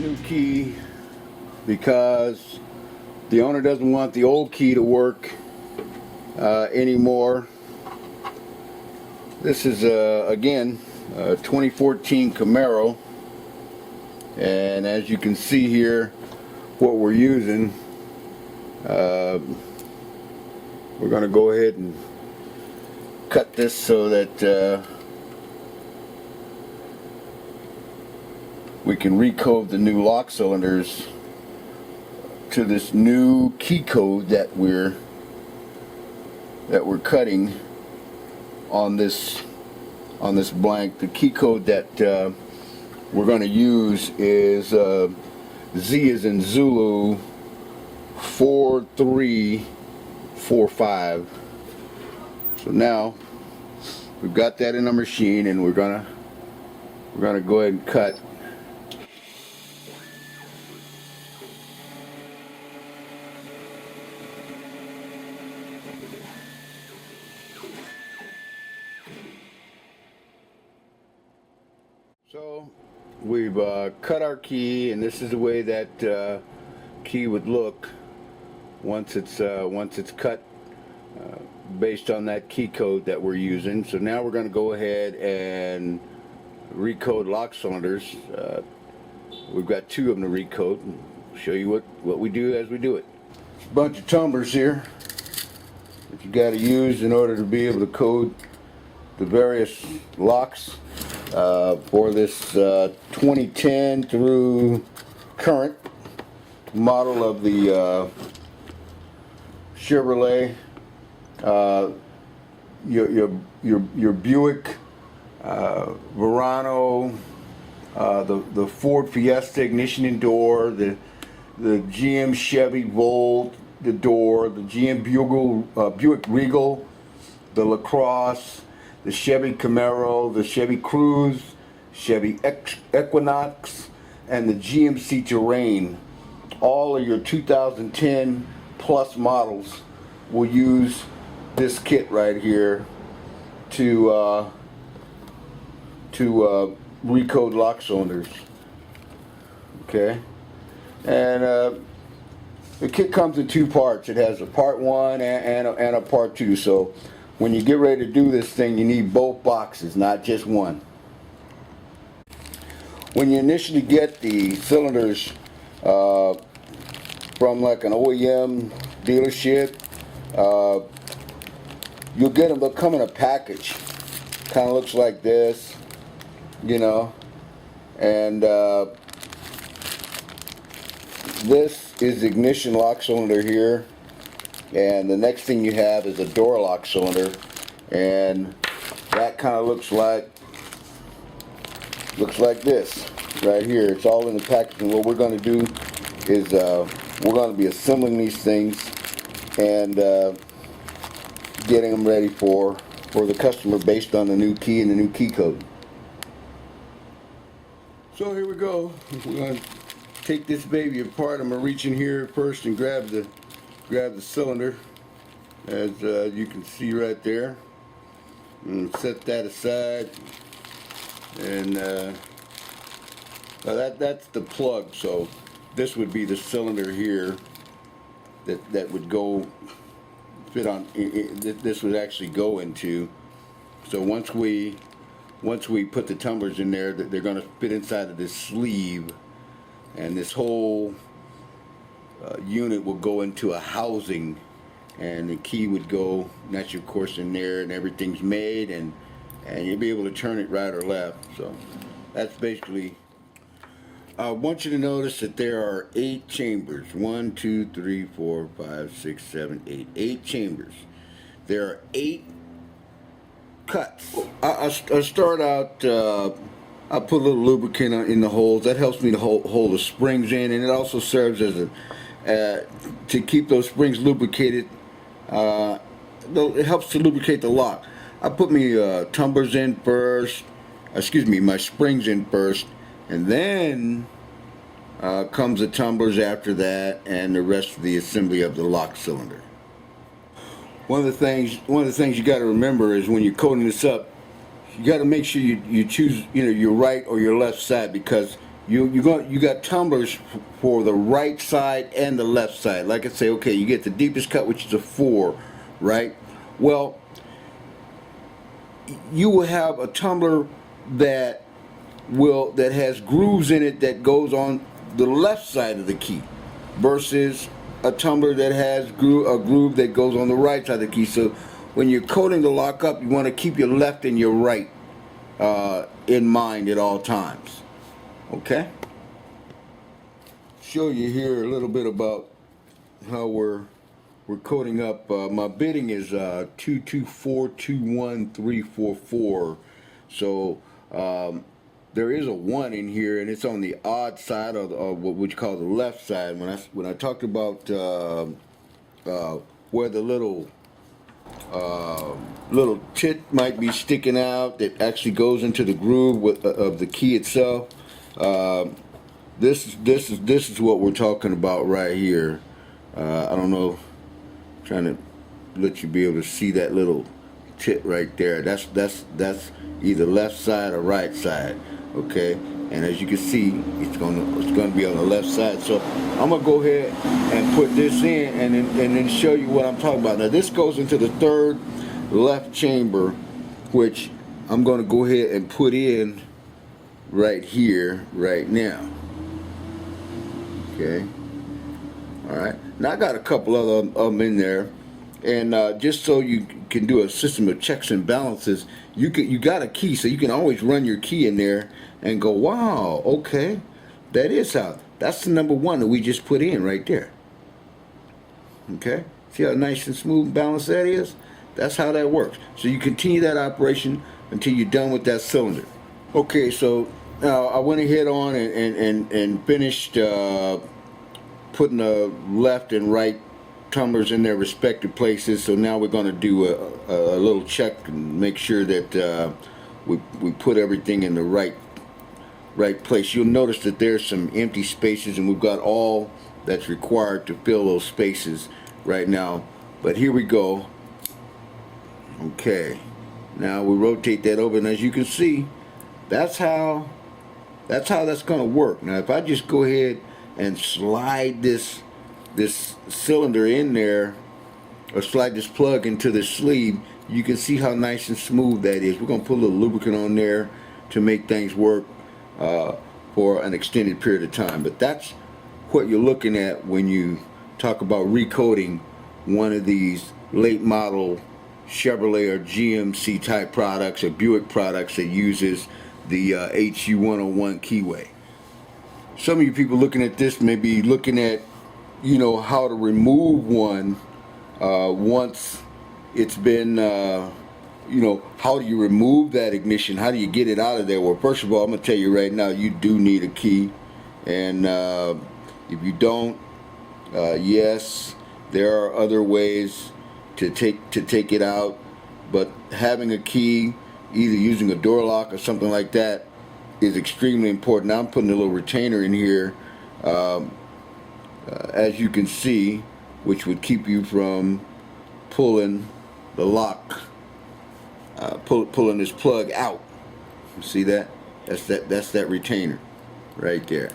new key because the owner doesn't want the old key to work anymore. This is again a 2014 Camaro, and as you can see here what we're using, we're going to go ahead and cut this so that we can recode the new lock cylinders to this new key code that we're cutting on this blank. The key code that we're going to use is Z as in Zulu 4345. So now we've got that in our machine, and we're gonna go ahead and cut. So we've cut our key, and this is the way that key would look once it's cut based on that key code that we're using. So now we're going to go ahead and recode lock cylinders. We've got two of them to recode. I'll show you what we do as we do it. A bunch of tumblers here that you got to use in order to be able to code the various locks for this 2010 through current model of the Chevrolet, your Buick, Verano, the Ford Fiesta ignition and door, the GM Chevy Volt, the door, the GM Buick Regal, the LaCrosse, the Chevy Camaro, the Chevy Cruze, Chevy Equinox, and the GMC Terrain. All of your 2010 plus models will use this kit right here to recode lock cylinders. Okay, and the kit comes in two parts. It has a part 1 and a part 2. So when you get ready to do this thing, you need both boxes, not just one. When you initially get the cylinders from like an OEM dealership, you'll get them. They'll come in a package. Kind of looks like this, you know. And this is the ignition lock cylinder here. And the next thing you have is a door lock cylinder, and that kind of looks like this right here. It's all in the package, and what we're going to do is we're going to be assembling these things and getting them ready for the customer based on the new key and the new key code. So here we go. We're going to take this baby apart. I'm going to reach in here first and grab the cylinder, as you can see right there, and set that aside. And that's the plug. So this would be the cylinder here that would go fit on. This would actually go into. So once we put the tumblers in there, they're going to fit inside of this sleeve, and this whole unit will go into a housing, and the key would go, and that's of course in there, and everything's made, and you'll be able to turn it right or left. So that's basically. I want you to notice that there are 8 chambers. 1, 2, 3, 4, 5, 6, 7, 8. 8 chambers. There are 8 cuts. I start out. I put a little lubricant in the holes. That helps me to hold the springs in, and it also serves as a to keep those springs lubricated. It helps to lubricate the lock. I put my tumblers in first. My springs in first, and then comes the tumblers after that, and the rest of the assembly of the lock cylinder. One of the things you got to remember is when you're coating this up, you got to make sure you choose your right or your left side, because you got tumblers for the right side and the left side. Like I say, okay, you get the deepest cut, which is a 4, right? Well, you will have a tumbler that has grooves in it that goes on the left side of the key, versus a tumbler that has a groove that goes on the right side of the key. So when you're coating the lock up, you want to keep your left and your right in mind at all times. Okay? Show you here a little bit about how we're coating up. My bidding is 22421,344. So there is a 1 in here, and it's on the odd side of what we call the left side. When I talked about where the little tit might be sticking out that actually goes into the groove of the key itself. This is what we're talking about right here. I don't know, trying to let you be able to see that little tit right there. That's either left side or right side. Okay, and as you can see, it's gonna be on the left side. So I'm gonna go ahead and put this in, and then show you what I'm talking about. Now this goes into the 3rd left chamber, which I'm gonna go ahead and put in right here, right now. Okay. All right. Now I got a couple of them in there, and just so you can do a system of checks and balances, you got a key, so you can always run your key in there and go, wow, okay, that's the number 1 that we just put in right there. Okay. See how nice and smooth and balanced that is? That's how that works. So you continue that operation until you're done with that cylinder. Okay, so now I went ahead on and finished putting the left and right tumblers in their respective places. So now we're going to do a little check and make sure that we put everything in the right place. You'll notice that there's some empty spaces, and we've got all that's required to fill those spaces right now. But here we go. Okay, now we rotate that over, and as you can see, that's how that's going to work. Now if I just go ahead and slide this cylinder in there, or slide this plug into the sleeve, you can see how nice and smooth that is. We're going to put a little lubricant on there to make things work for an extended period of time. But that's what you're looking at when you talk about recoating one of these late model Chevrolet or GMC type products or Buick products that uses the HU101 keyway. Some of you people looking at this may be looking at, how to remove one once it's been, how do you remove that ignition? How do you get it out of there? Well, first of all, I'm going to tell you right now, you do need a key. And if you don't, yes, there are other ways to take it out. But having a key, either using a door lock or something like that, is extremely important. Now I'm putting a little retainer in here, as you can see, which would keep you from pulling the lock, pulling this plug out. You see that? That's that retainer right there.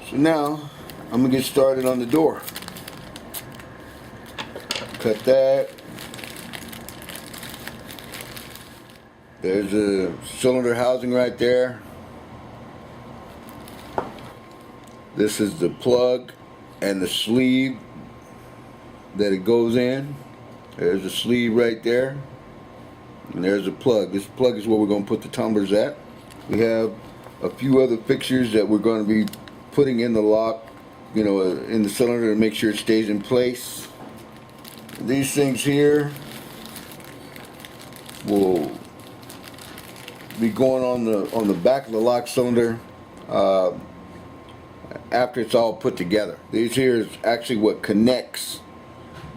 So now I'm gonna get started on the door. Cut that. There's a cylinder housing right there. This is the plug and the sleeve that it goes in. There's a sleeve right there. And there's a plug. This plug is where we're going to put the tumblers at. We have a few other fixtures that we're going to be putting in the lock, in the cylinder to make sure it stays in place. These things here will be going on the back of the lock cylinder after it's all put together. These here is actually what connects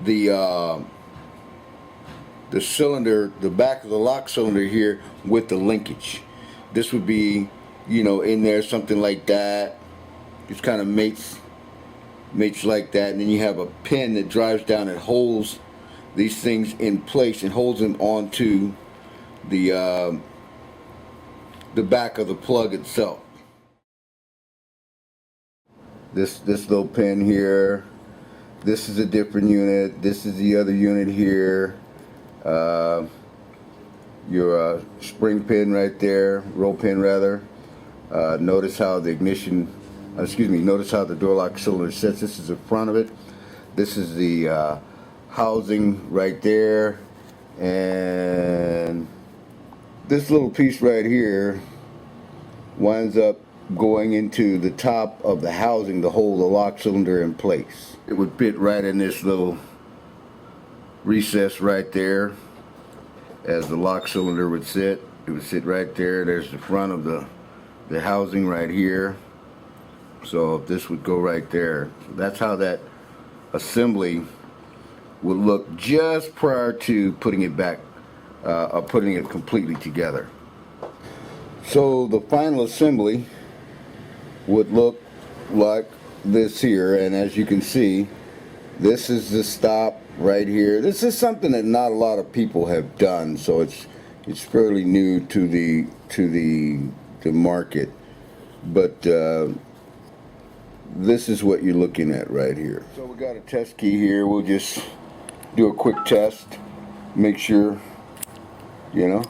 the cylinder, the back of the lock cylinder here, with the linkage. This would be, in there, something like that. Just kind of mates like that, and then you have a pin that drives down and holds these things in place and holds them onto the the back of the plug itself. This little pin here, this is a different unit, this is the other unit here. Your spring pin right there, roll pin rather. Notice how the notice how the door lock cylinder sits. This is the front of it. This is the housing right there, and this little piece right here winds up going into the top of the housing to hold the lock cylinder in place. It would fit right in this little recess right there, as the lock cylinder would sit. It would sit right there. There's the front of the housing right here. So this would go right there. So that's how that assembly would look just prior to putting it back, putting it completely together. So the final assembly would look like this here, and as you can see, this is the stop right here. This is something that not a lot of people have done, so it's fairly new to the market. But this is what you're looking at right here. So we got a test key here. We'll just do a quick test, make sure, you know,